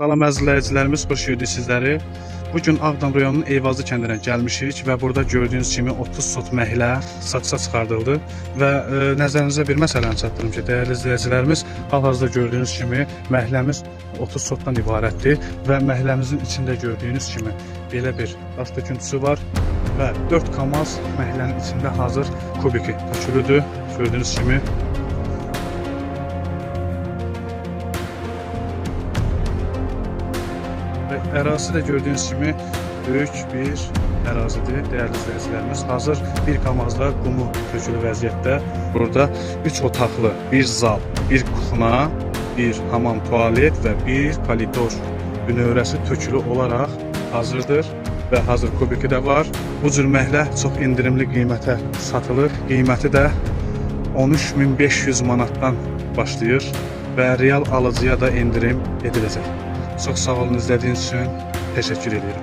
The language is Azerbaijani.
Salam əzizləyicilərimiz, xoş gördük sizləri. Bugün Ağdam rayonunun Eyvazlı kəndinə gəlmişik və burada gördüyünüz kimi 30 sot məhlə satışa çıxardıldı və nəzərinizə bir məsələni çatdırım ki, dəyərli izləyicilərimiz, hal-hazırda gördüyünüz kimi məhləmiz 30 sotdan ibarətdir və məhləmizin içində gördüyünüz kimi belə bir daş töküntüsü var və 4 kamaz məhlənin içində hazır kubiki tökülüdür. Gördüyünüz kimi ərazisi də gördüyünüz kimi böyük bir ərazidir, dəyərli izləyicilərimiz. Hazır bir kamazda qumu tökülü vəziyyətdə. Burada 3 otaqlı, bir zal, bir kuxna, bir hamam tualet və bir koridor bünövrəsi tökülü olaraq hazırdır və hazır kubiki də var. Bu cür məhlə çox indirimli qiymətə satılır. Qiyməti də 13.500 manatdan başlayır və real alıcıya da indirim ediləcək. Çox sağ olun izlədiyiniz üçün. Teşekkür ediyorum.